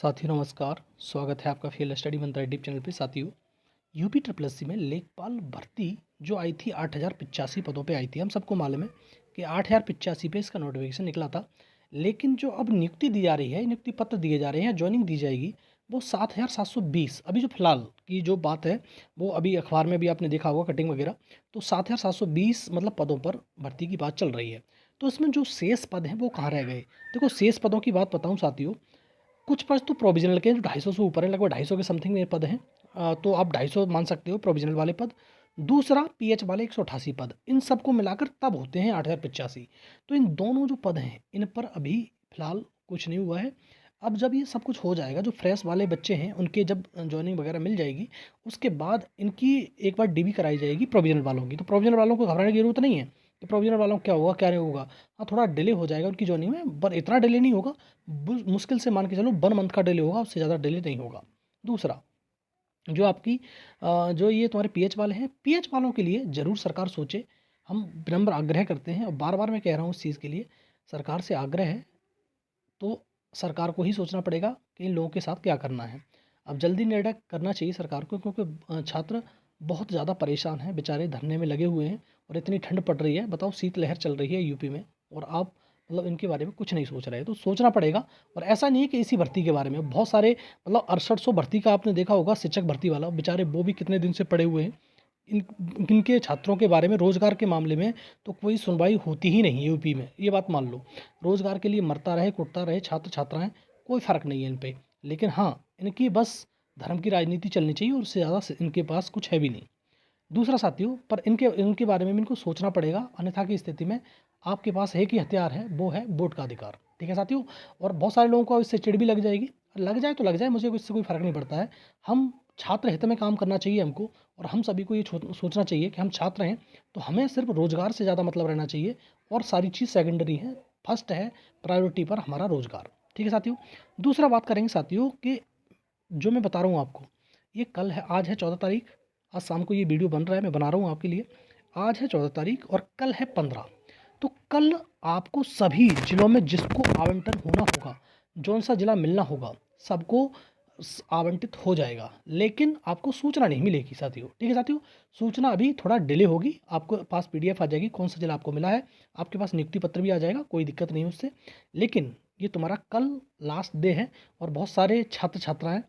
साथियों नमस्कार, स्वागत है आपका फील्ड स्टडी मंत्रा यूट्यूब चैनल पे। साथियों, यूपी ट्रिपल एससी में लेखपाल भर्ती जो आई थी 8,085 पदों पे आई थी। हम सबको मालूम है कि 8,085 पे इसका नोटिफिकेशन निकला था। लेकिन जो अब नियुक्ति दी जा रही है, नियुक्ति पत्र दिए जा रहे हैं, ज्वाइनिंग दी जाएगी, वो 7,720। अभी जो फिलहाल की जो बात है वो अभी अखबार में भी आपने देखा होगा कटिंग वगैरह, तो 7,720 मतलब पदों पर भर्ती की बात चल रही है। तो इसमें जो शेष पद हैं वो कहाँ रह गए? देखो, शेष पदों की बात बताऊँ साथियों, कुछ पद तो प्रोविजनल के हैं जो 250 से ऊपर है, लगभग 250 के समथिंग में पद हैं। तो आप 250 मान सकते हो प्रोविजनल वाले पद। दूसरा पीएच वाले 188 पद, इन सबको मिलाकर तब होते हैं 8,085। तो इन दोनों जो पद हैं इन पर अभी फिलहाल कुछ नहीं हुआ है। अब जब ये सब कुछ हो जाएगा, जो फ्रेश वाले बच्चे हैं उनके जब ज्वाइनिंग वगैरह मिल जाएगी, उसके बाद इनकी एक बार डीबी कराई जाएगी प्रोविजनल वालों की। तो प्रोविजनल वालों को घबराने की जरूरत नहीं है कि प्रोविजनल वालों को क्या होगा क्या नहीं होगा। हाँ, थोड़ा डिले हो जाएगा उनकी ज्वाइनिंग में, पर इतना डिले नहीं होगा। मुश्किल से मान के चलो 1 मंथ का डिले होगा, उससे ज़्यादा डिले नहीं होगा। दूसरा, जो आपकी जो ये तुम्हारे पीएच वाले हैं, पीएच वालों के लिए ज़रूर सरकार सोचे। हम विनम्र आग्रह करते हैं और बार बार मैं कह रहा हूँ इस चीज़ के लिए सरकार से आग्रह है। तो सरकार को ही सोचना पड़ेगा कि इन लोगों के साथ क्या करना है। अब जल्दी निर्णय करना चाहिए सरकार को, क्योंकि छात्र बहुत ज़्यादा परेशान हैं, बेचारे धरने में लगे हुए हैं और इतनी ठंड पड़ रही है, बताओ, शीतलहर चल रही है यूपी में, और आप मतलब इनके बारे में कुछ नहीं सोच रहे। तो सोचना पड़ेगा। और ऐसा नहीं है कि इसी भर्ती के बारे में, बहुत सारे मतलब 6800 भर्ती का आपने देखा होगा, शिक्षक भर्ती वाला, बेचारे वो भी कितने दिन से पड़े हुए हैं। इन इनके छात्रों के बारे में रोज़गार के मामले में तो कोई सुनवाई होती ही नहीं यूपी में, ये बात मान लो। रोज़गार के लिए मरता रहे कुटता रहे छात्र छात्राएं, कोई फ़र्क नहीं है इन पे। लेकिन हाँ, इनकी बस धर्म की राजनीति चलनी चाहिए और उससे ज़्यादा इनके पास कुछ है भी नहीं। दूसरा साथियों, पर इनके इनके बारे में भी इनको सोचना पड़ेगा, अन्यथा की स्थिति में आपके पास एक ही हथियार है, वो है वोट का अधिकार। ठीक है साथियों? और बहुत सारे लोगों को इससे चिढ़ भी लग जाएगी। लग जाए तो लग जाए, मुझे इससे कोई फ़र्क नहीं पड़ता है। हम छात्र हित में काम करना चाहिए हमको, और हम सभी को ये सोचना चाहिए कि हम छात्र हैं, तो हमें सिर्फ रोज़गार से ज़्यादा मतलब रहना चाहिए, और सारी चीज़ सेकेंडरी है। फर्स्ट है प्रायोरिटी पर हमारा रोज़गार। ठीक है साथियों? दूसरा बात करेंगे साथियों कि जो मैं बता रहा हूँ आपको, ये कल है, आज है 14 तारीख। आज शाम को ये वीडियो बन रहा है, मैं बना रहा हूँ आपके लिए। आज है 14 तारीख और कल है 15। तो कल आपको सभी जिलों में जिसको आवंटन होना होगा, जौन सा जिला मिलना होगा, सबको आवंटित हो जाएगा। लेकिन आपको सूचना नहीं मिलेगी साथियों। ठीक है साथियों? सूचना अभी थोड़ा डिले होगी, आपको पास पीडीएफ आ जाएगी कौन सा जिला आपको मिला है, आपके पास नियुक्ति पत्र भी आ जाएगा, कोई दिक्कत नहीं है उससे। लेकिन ये तुम्हारा कल लास्ट डे है, और बहुत सारे छात्र छात्राएं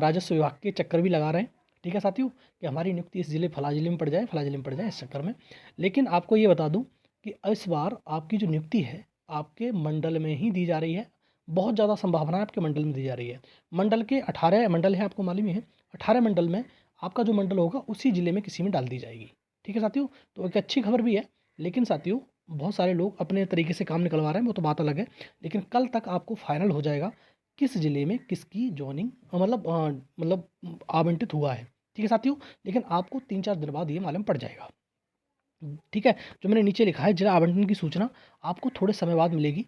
राजस्व विभाग के चक्कर भी लगा रहे हैं। ठीक है साथियों? कि हमारी नियुक्ति इस जिले फला जिले में पड़ जाए, फला जिले में पड़ जाए, इस चक्कर में। लेकिन आपको ये बता दूं कि इस बार आपकी जो नियुक्ति है आपके मंडल में ही दी जा रही है। बहुत ज़्यादा संभावना है आपके मंडल में दी जा रही है। मंडल के 18 मंडल हैं, आपको मालूम ही है। 18 मंडल में आपका जो मंडल होगा उसी जिले में किसी में डाल दी जाएगी। ठीक है साथियों? तो एक अच्छी खबर भी है। लेकिन साथियों, बहुत सारे लोग अपने तरीके से काम निकलवा रहे हैं, वो तो बात अलग है। लेकिन कल तक आपको फाइनल हो जाएगा किस ज़िले में किसकी जॉइनिंग मतलब आवंटित हुआ है। ठीक है साथियों? लेकिन आपको 3-4 दिन बाद ये मालूम पड़ जाएगा। ठीक है? जो मैंने नीचे लिखा है जिला आवंटन की सूचना, आपको थोड़े समय बाद मिलेगी।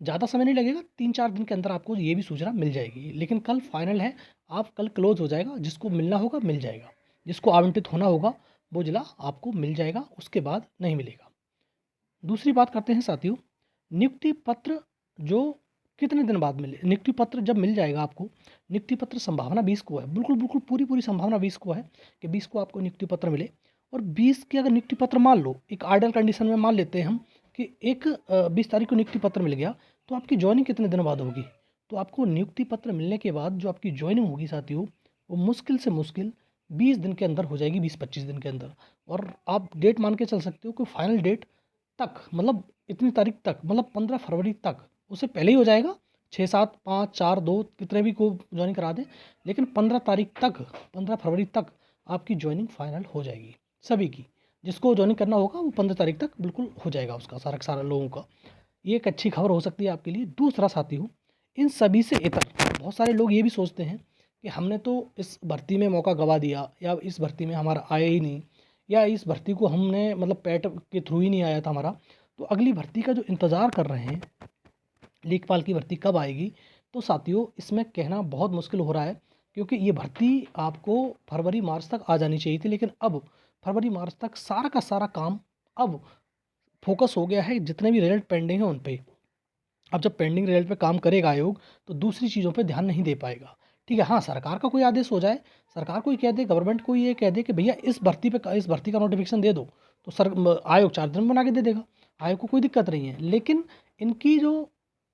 ज़्यादा समय नहीं लगेगा, 3-4 दिन के अंदर आपको ये भी सूचना मिल जाएगी। लेकिन कल फाइनल है, आप कल क्लोज़ हो जाएगा, जिसको मिलना होगा मिल जाएगा, जिसको आवंटित होना होगा वो ज़िला आपको मिल जाएगा, उसके बाद नहीं मिलेगा। दूसरी बात करते हैं साथियों, नियुक्ति पत्र जो कितने दिन बाद मिले? नियुक्ति पत्र जब मिल जाएगा आपको, नियुक्ति पत्र संभावना 20 को है, बिल्कुल बिल्कुल पूरी संभावना 20 को है कि 20 को आपको नियुक्ति पत्र मिले। और 20 के अगर नियुक्ति पत्र मान लो, एक आइडियल कंडीशन में मान लेते हैं हम कि 20 तारीख को नियुक्ति पत्र मिल गया, तो आपकी ज्वाइनिंग कितने दिन बाद होगी? तो आपको नियुक्ति पत्र मिलने के बाद जो आपकी ज्वाइनिंग होगी साथियों, वो मुश्किल से मुश्किल 20 दिन के अंदर हो जाएगी, 20-25 दिन के अंदर। और आप डेट मान के चल सकते हो कि फाइनल डेट तक, मतलब इतनी तारीख तक, मतलब 15 फरवरी तक, उससे पहले ही हो जाएगा। 6-7, 5, 4, 2 कितने भी को ज्वाइन करा दें, लेकिन 15 तारीख तक, 15 फरवरी तक आपकी ज्वाइनिंग फाइनल हो जाएगी सभी की। जिसको ज्वाइनिंग करना होगा वो 15 तारीख तक बिल्कुल हो जाएगा उसका, सारा का सारा लोगों का। ये एक अच्छी खबर हो सकती है आपके लिए। दूसरा साथी हूँ, इन सभी से इतर बहुत सारे लोग ये भी सोचते हैं कि हमने तो इस भर्ती में मौका गवा दिया, या इस भर्ती में हमारा आया ही नहीं, या इस भर्ती को हमने मतलब पैट के थ्रू ही नहीं आया था हमारा, तो अगली भर्ती का जो इंतज़ार कर रहे हैं, लेखपाल की भर्ती कब आएगी, तो साथियों इसमें कहना बहुत मुश्किल हो रहा है। क्योंकि ये भर्ती आपको फरवरी मार्च तक आ जानी चाहिए थी, लेकिन अब फरवरी मार्च तक सारा का सारा काम अब फोकस हो गया है जितने भी रिजल्ट पेंडिंग है उन पे। अब जब पेंडिंग रिजल्ट पे काम करेगा आयोग तो दूसरी चीज़ों पे ध्यान नहीं दे पाएगा। ठीक है, हाँ, सरकार का कोई आदेश हो जाए, सरकार कोई कह दे, गवर्नमेंट को ये कह दे कि भैया इस भर्ती का नोटिफिकेशन दे दो, तो आयोग 4 दिन में बना के दे देगा। आयोग को कोई दिक्कत नहीं है। लेकिन इनकी जो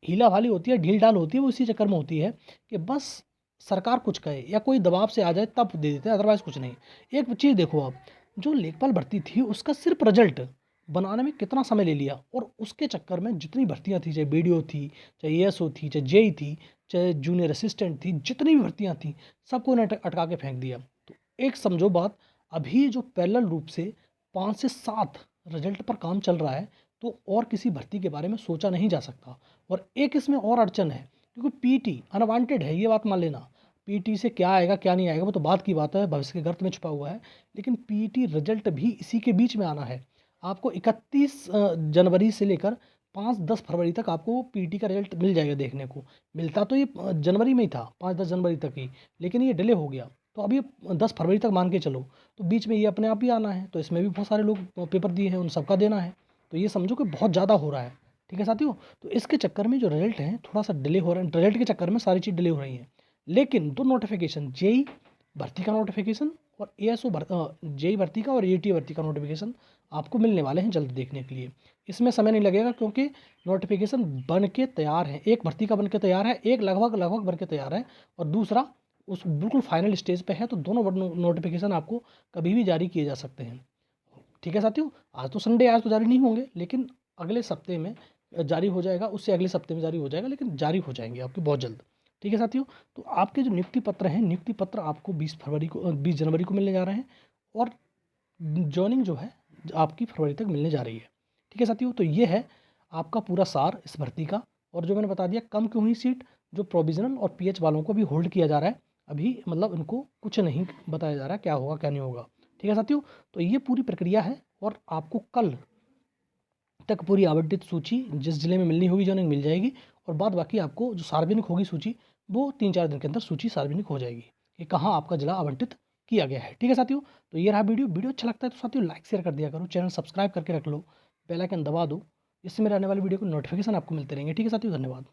हीला भाली होती है, ढील डाल होती है, वो इसी चक्कर में होती है कि बस सरकार कुछ कहे या कोई दबाव से आ जाए तब दे देते हैं, अदरवाइज़ कुछ नहीं। एक चीज़ देखो आप, जो लेखपाल भर्ती थी उसका सिर्फ रिजल्ट बनाने में कितना समय ले लिया, और उसके चक्कर में जितनी भर्तियां थी, चाहे बीडीओ थी, चाहे एएसओ थी, चाहे जेई थी, चाहे जूनियर असिस्टेंट थी, जितनी भी भर्तियां थी सबको उन्हें अटका के फेंक दिया। तो एक समझो बात, अभी जो पैरेलल रूप से 5 से 7 रिजल्ट पर काम चल रहा है, तो और किसी भर्ती के बारे में सोचा नहीं जा सकता। और एक इसमें और अड़चन है, क्योंकि पीटी अनवांटेड है, ये बात मान लेना। पीटी से क्या आएगा क्या नहीं आएगा वो तो बात की बात है, भविष्य के गर्त में छुपा हुआ है। लेकिन पीटी रिजल्ट भी इसी के बीच में आना है। आपको 31 जनवरी से लेकर 5-10 फरवरी तक आपको पीटी का रिजल्ट मिल जाएगा देखने को। मिलता तो ये जनवरी में ही था, 5-10 जनवरी तक ही, लेकिन ये डिले हो गया। तो अभी 10 फरवरी तक मान के चलो, तो बीच में ये अपने आप ही आना है, तो इसमें भी बहुत सारे लोग पेपर दिए हैं, उन सबका देना है। तो ये समझो कि बहुत ज़्यादा हो रहा है। ठीक है साथियों, तो इसके चक्कर में जो रिजल्ट हैं थोड़ा सा डिले हो रहे हैं, रिजल्ट के चक्कर में सारी चीज़ डिले हो रही हैं। लेकिन 2 नोटिफिकेशन, जेई भर्ती का नोटिफिकेशन और एएसओ जेई भर्ती का और एटी भर्ती का नोटिफिकेशन आपको मिलने वाले हैं जल्द देखने के लिए। इसमें समय नहीं लगेगा, क्योंकि नोटिफिकेशन बन के तैयार है। एक भर्ती का बन के तैयार है, एक लगभग बन के तैयार है, और दूसरा उस बिल्कुल फाइनल स्टेज पे है। तो दोनों नोटिफिकेशन आपको कभी भी जारी किए जा सकते हैं। ठीक है साथियों, आज तो संडे, आज तो जारी नहीं होंगे, लेकिन अगले सप्ते में जारी हो जाएगा, उससे अगले सप्ते में जारी हो जाएगा, लेकिन जारी हो जाएंगे आपके बहुत जल्द। ठीक है साथियों, तो आपके जो नियुक्ति पत्र हैं, नियुक्ति पत्र आपको 20 जनवरी को मिलने जा रहे हैं, और जॉइनिंग जो है आपकी फरवरी तक मिलने जा रही है। ठीक है साथियों, तो ये है आपका पूरा सार इस भर्ती का। और जो मैंने बता दिया, कम क्यों हुई सीट, जो प्रोविजनल और पीएच वालों को भी होल्ड किया जा रहा है अभी, मतलब इनको कुछ नहीं बताया जा रहा क्या होगा क्या नहीं होगा। ठीक है साथियों, तो ये पूरी प्रक्रिया है, और आपको कल तक पूरी आवंटित सूची जिस जिले में मिलनी होगी जॉइनिंग मिल जाएगी, और बाद बाकी आपको जो सार्वजनिक होगी सूची, वो 3-4 दिन के अंदर सूची सार्वजनिक हो जाएगी कि कहाँ आपका जिला आवंटित किया गया है। ठीक है साथियों, तो ये रहा वीडियो अच्छा लगता है तो साथियों लाइक शेयर कर दिया करो, चैनल सब्सक्राइब करके रख लो, बेल आइकन दबा दो, इससे मेरे आने वाली वीडियो को नोटिफिकेशन आपको मिलते रहेंगे। ठीक है साथियों, धन्यवाद।